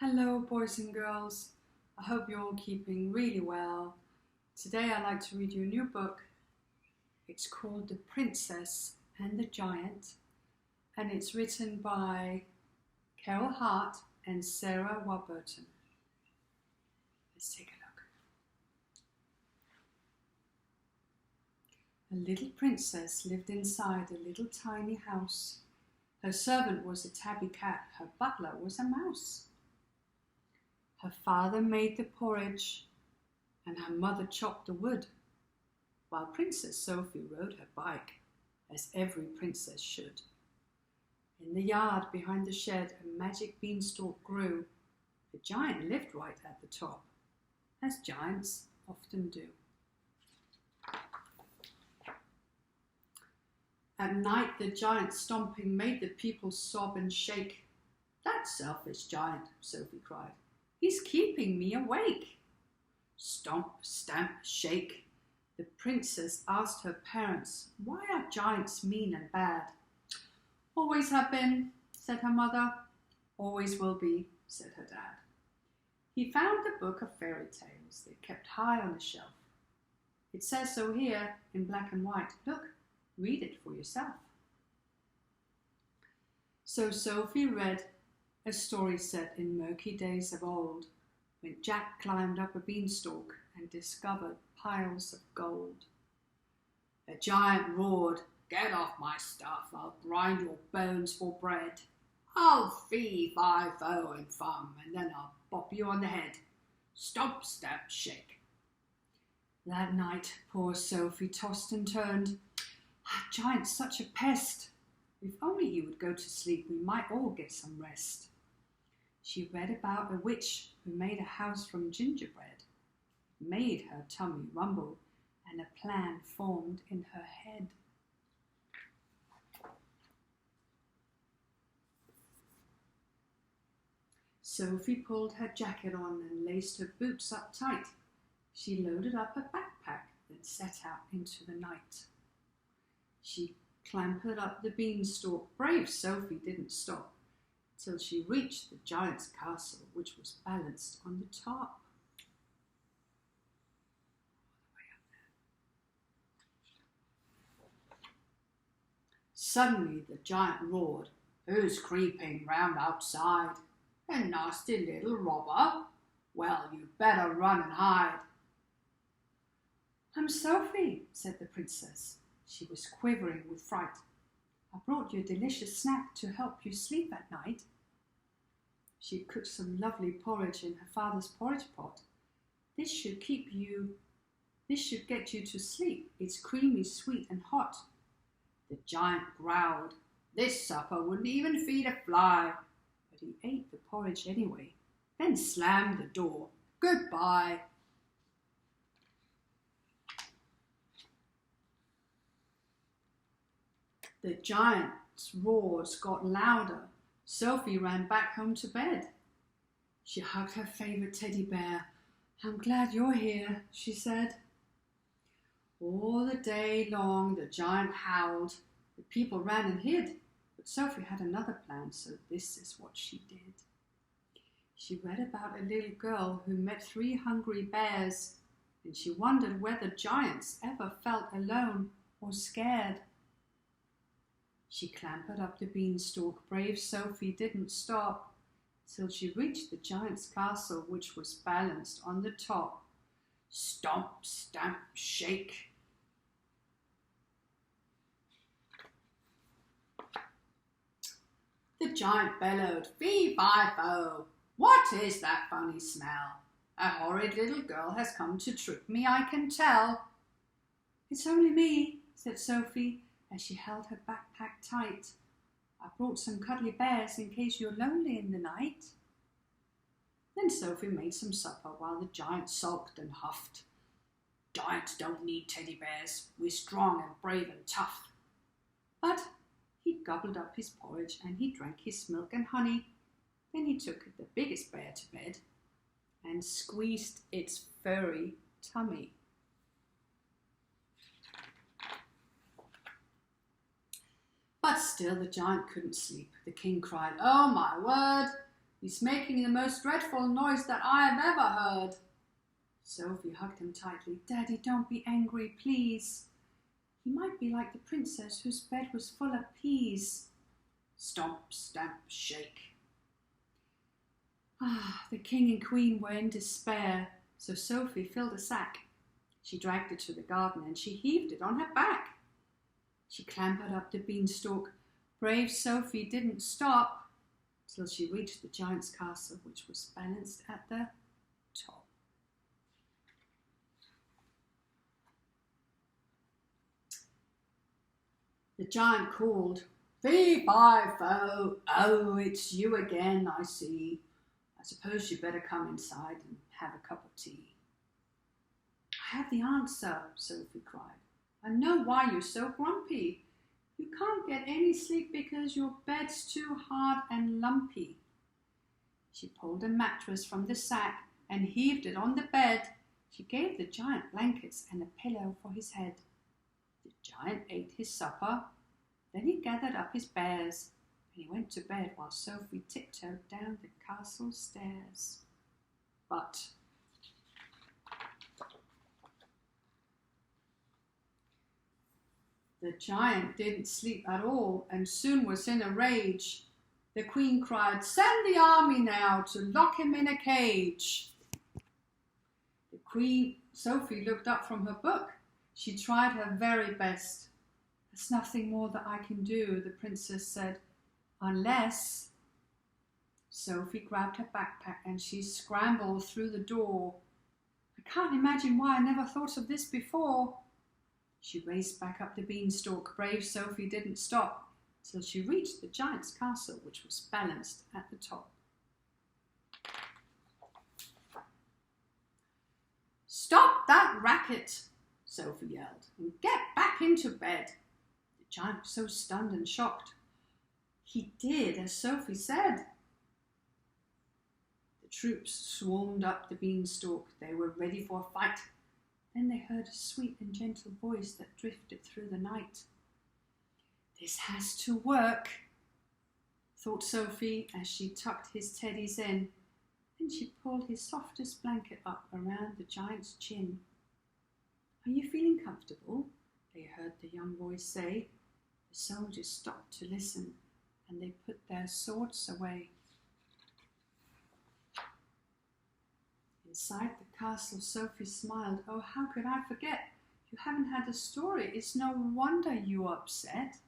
Hello, boys and girls. I hope you're all keeping really well. Today I'd like to read you a new book. It's called The Princess and the Giant, and it's written by Carol Hart and Sarah Warburton. Let's take a look. A little princess lived inside a little tiny house. Her servant was a tabby cat. Her butler was a mouse. Her father made the porridge, and her mother chopped the wood, while Princess Sophie rode her bike, as every princess should. In the yard behind the shed, a magic beanstalk grew. The giant lived right at the top, as giants often do. At night, the giant's stomping made the people sob and shake. "That selfish giant," Sophie cried. "He's keeping me awake." Stomp, stamp, shake. The princess asked her parents, "Why are giants mean and bad?" "Always have been," said her mother. "Always will be," said her dad. He found the book of fairy tales they kept high on the shelf. It says so here in black and white. Look, read it for yourself. So Sophie read a story set in murky days of old, when Jack climbed up a beanstalk and discovered piles of gold. A giant roared, "Get off my stuff, I'll grind your bones for bread. I'll fee, fi, fo and fum, and then I'll bop you on the head. Stomp, stamp, shake." That night, poor Sophie tossed and turned. "Giant's such a pest. If only he would go to sleep, we might all get some rest." She read about a witch who made a house from gingerbread. It made her tummy rumble, and a plan formed in her head. Sophie pulled her jacket on and laced her boots up tight. She loaded up her backpack, then set out into the night. She clambered up the beanstalk. Brave Sophie didn't stop till she reached the giant's castle, which was balanced on the top. Suddenly the giant roared, "Who's creeping round outside? A nasty little robber? Well, you'd better run and hide." "I'm Sophie," said the princess. She was quivering with fright. "I brought you a delicious snack to help you sleep at night." She had cooked some lovely porridge in her father's porridge pot. This should get you to sleep. It's creamy, sweet and hot." The giant growled. This supper wouldn't even feed a fly. But he ate the porridge anyway, then slammed the door. "Goodbye." The giant's roars got louder. Sophie ran back home to bed. She hugged her favourite teddy bear. "I'm glad you're here," she said. All the day long the giant howled. The people ran and hid, but Sophie had another plan, so this is what she did. She read about a little girl who met 3 hungry bears, and she wondered whether giants ever felt alone or scared. She clambered up the beanstalk. Brave Sophie didn't stop till she reached the giant's castle, which was balanced on the top. Stomp, stamp, shake. The giant bellowed, "Fee, fi, fo! What is that funny smell? A horrid little girl has come to trick me, I can tell." "It's only me," said Sophie, as she held her backpack tight. "I brought some cuddly bears in case you're lonely in the night." Then Sophie made some supper while the giant sulked and huffed. "Giants don't need teddy bears. We're strong and brave and tough." But he gobbled up his porridge and he drank his milk and honey. Then he took the biggest bear to bed and squeezed its furry tummy. But still the giant couldn't sleep. The king cried, "Oh my word, He's making the most dreadful noise that I have ever heard. Sophie hugged him tightly. Daddy, don't be angry, please. He might be like the princess whose bed was full of peas. Stomp, stamp, shake. The king and queen were in despair, so Sophie filled a sack. She dragged it to the garden and she heaved it on her back. She clambered up the beanstalk. Brave Sophie didn't stop till she reached the giant's castle, which was balanced at the top. The giant called, "Fee, fi, fo, oh, it's you again, I see. I suppose you'd better come inside and have a cup of tea." "I have the answer," Sophie cried. "I know why you're so grumpy. You can't get any sleep because your bed's too hard and lumpy." She pulled a mattress from the sack and heaved it on the bed. She gave the giant blankets and a pillow for his head. The giant ate his supper. Then he gathered up his bears and he went to bed while Sophie tiptoed down the castle stairs. But the giant didn't sleep at all and soon was in a rage. The queen cried, "Send the army now to lock him in a cage." Sophie looked up from her book. She tried her very best. "There's nothing more that I can do," the princess said, "unless—" Sophie grabbed her backpack and she scrambled through the door. "I can't imagine why I never thought of this before." She raced back up the beanstalk. Brave Sophie didn't stop till she reached the giant's castle, which was balanced at the top. "Stop that racket," Sophie yelled, "and get back into bed." The giant was so stunned and shocked. He did as Sophie said. The troops swarmed up the beanstalk. They were ready for a fight. Then they heard a sweet and gentle voice that drifted through the night. "This has to work," thought Sophie as she tucked his teddies in. Then she pulled his softest blanket up around the giant's chin. "Are you feeling comfortable?" they heard the young voice say. The soldiers stopped to listen and they put their swords away. Inside the castle, Sophie smiled. "Oh, how could I forget? You haven't had a story. It's no wonder you're upset."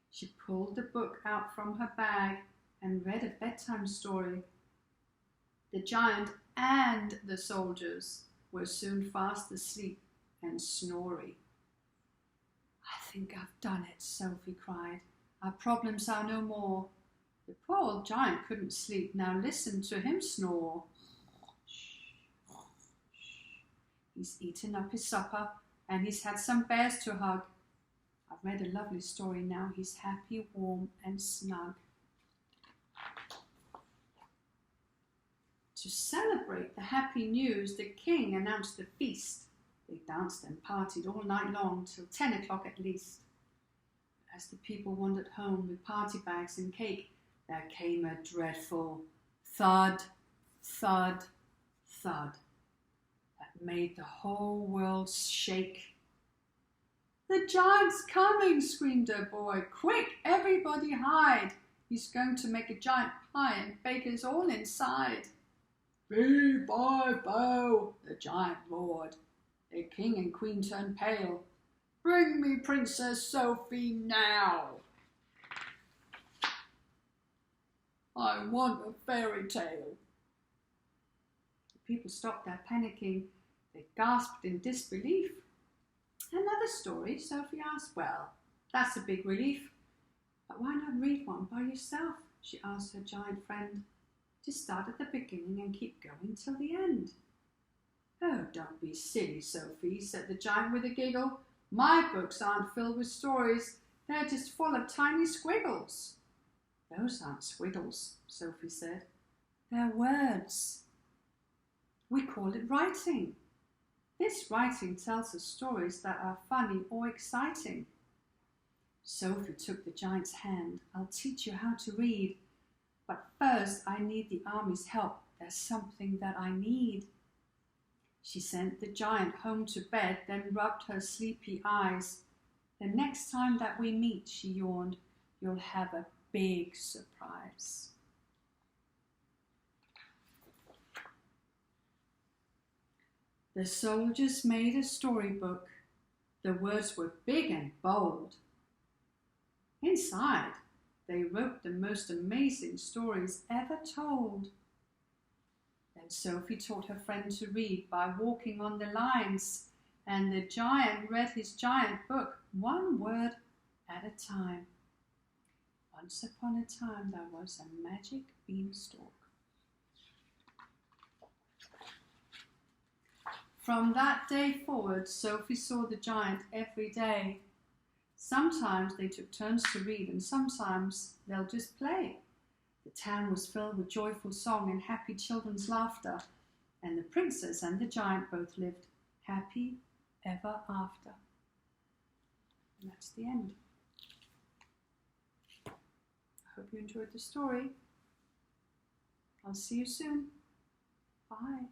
She pulled the book out from her bag and read a bedtime story. The giant and the soldiers were soon fast asleep and snoring. "I think I've done it," Sophie cried. "Our problems are no more." The poor old giant couldn't sleep. Now listen to him snore. He's eaten up his supper and he's had some bears to hug. I've read a lovely story now. He's happy, warm and snug. To celebrate the happy news, the king announced a feast. They danced and partied all night long till 10 o'clock at least. As the people wandered home with party bags and cake, there came a dreadful thud, thud, thud that made the whole world shake. "The giant's coming," screamed a boy. "Quick, everybody hide. He's going to make a giant pie and bake us all inside." "Fee, fi, fo," the giant roared. The king and queen turned pale. "Bring me Princess Sophie now. I want a fairy tale." The people stopped their panicking. They gasped in disbelief. "Another story?" Sophie asked. "Well, that's a big relief. But why not read one by yourself?" she asked her giant friend. "Just start at the beginning and keep going till the end." "Oh, don't be silly, Sophie," said the giant with a giggle. "My books aren't filled with stories. They're just full of tiny squiggles." "Those aren't squiggles," Sophie said. "They're words. We call it writing. This writing tells us stories that are funny or exciting." Sophie took the giant's hand. "I'll teach you how to read. But first I need the army's help. There's something that I need. She sent the giant home to bed, then rubbed her sleepy eyes. The next time that we meet, she yawned, you'll have a big surprise. The soldiers made a storybook. The words were big and bold. Inside, they wrote the most amazing stories ever told. Then Sophie taught her friend to read by walking on the lines, and the giant read his giant book, one word at a time. Once upon a time, there was a magic beanstalk. From that day forward, Sophie saw the giant every day. Sometimes they took turns to read, and sometimes they'll just play. The town was filled with joyful song and happy children's laughter, and the princess and the giant both lived happy ever after. And that's the end. I hope you enjoyed the story. I'll see you soon. Bye.